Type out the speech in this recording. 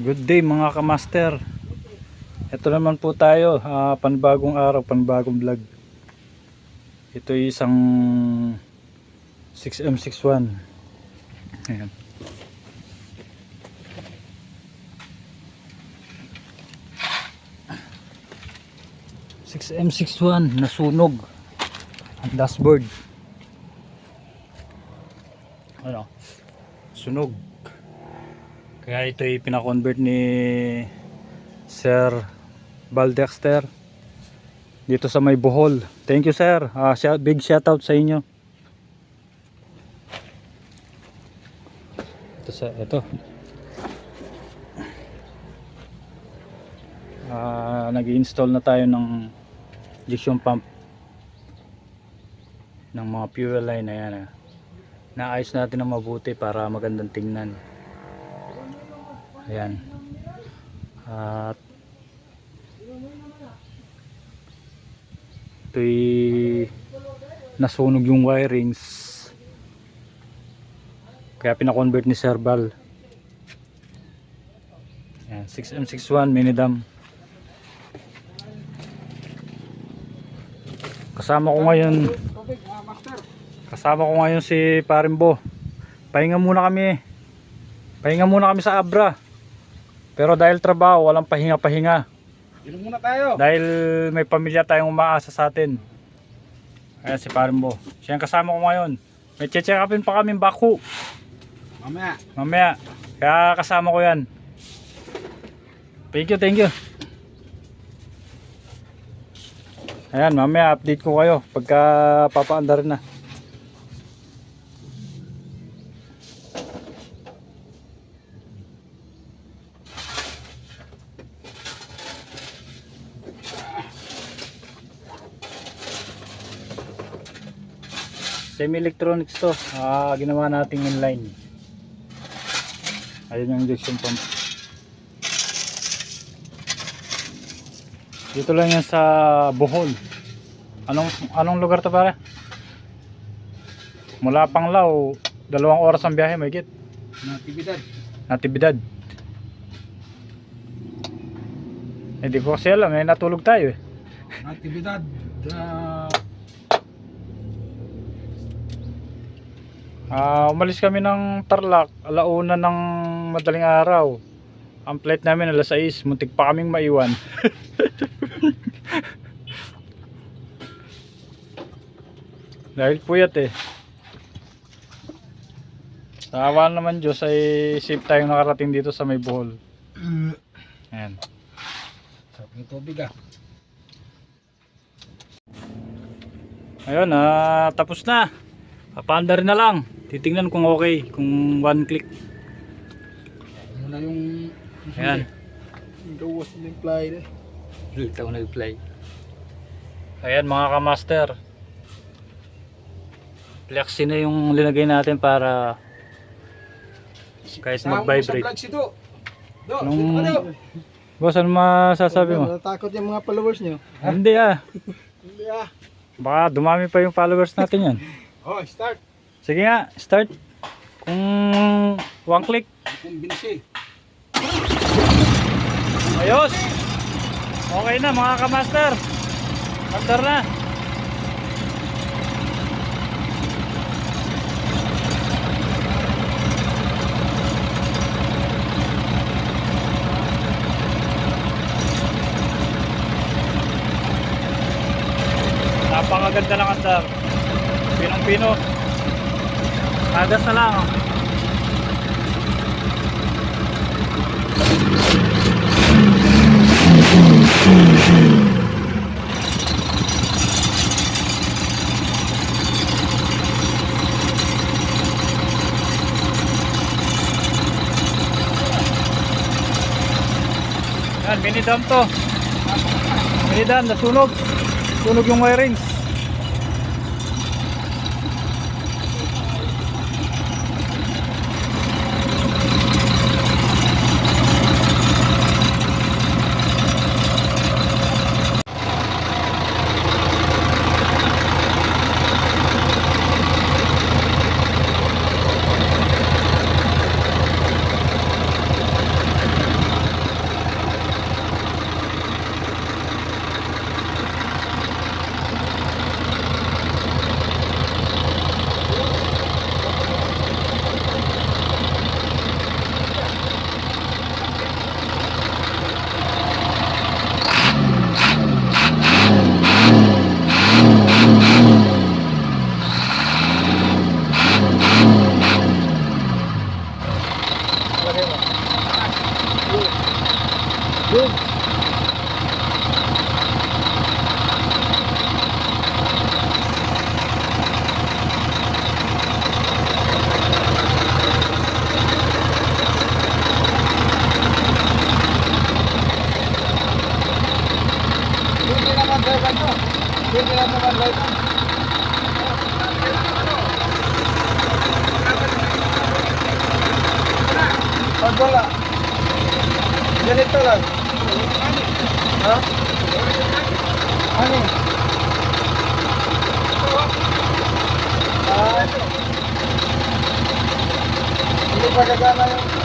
Good day mga kamaster. Ito naman po tayo, panibagong araw, panibagong vlog. Ito ay isang 6M61. Ayan. M61 nasunog ang dashboard. Ano? Sunog. Kaya ito ay pinakonvert ni Sir Baldexter dito sa may Bohol. Thank you sir. Big shout out sa inyo. Ito. Nag-install na tayo ng injection pump ng mga fuel line na yan. Naayos natin ng mabuti para magandang tingnan. Ayan. At ito'y nasunog yung wirings, kaya pinakonvert ni Sir Bal. Ayan, 6M61 mini dam. Kasama ko ngayon si Parimbo. Pahinga muna kami sa Abra. Pero dahil trabaho, walang pahinga-pahinga. Inom muna tayo. Dahil may pamilya tayong umaasa sa atin. Ayan si Parimbo. Siya ang kasama ko ngayon. May check upin pa kaming bako. Mamaya. Kaya kasama ko yan. Thank you. Ayan, mamaya update ko kayo pagka papaandar na. Semi-electronics to. Ginawa nating inline. Ayun yung injection pump. Dito lang yan sa Bohol. Anong lugar to pare? Mula Panglao, 2 oras ang biyahe, may git. Natividad. Hindi ko kasi alam, natulog tayo eh. Natividad. Umalis kami ng Tarlac alauna ng madaling araw. Ang flight namin alas 6, muntik pa kaming maiwan. Dahil puyat eh. Sa awa naman Diyos ay safe tayong nakarating dito sa may Bohol. Ayan. Sarap ng tubig Ayun, tapos na. Papaandar na lang. Titingnan kung okay, kung one click. Muna yung Ayan. gawas ng fly eh. Ito na play. Ayan mga kamaster. Flexi na yung linagay natin para kahit mag-vibrate. Boss, ano masasabi mo? Natakot yung mga followers nyo. Hindi Baka dumami pa yung followers natin yan. Start. Sige nga, start. Kung one click. Ayos. Okay na mga kamaster. Andar na. Napakaganda ng andar. Pinong-pino. Agas na lang. Yan, mini dam to. Mini dam, nasunog. Sunog yung wirings. Good. Pwede naman drive ano? Pwede naman drive ano? Pag wala, ganito lang. Ha? Ano? Ah, hindi pa gagana yung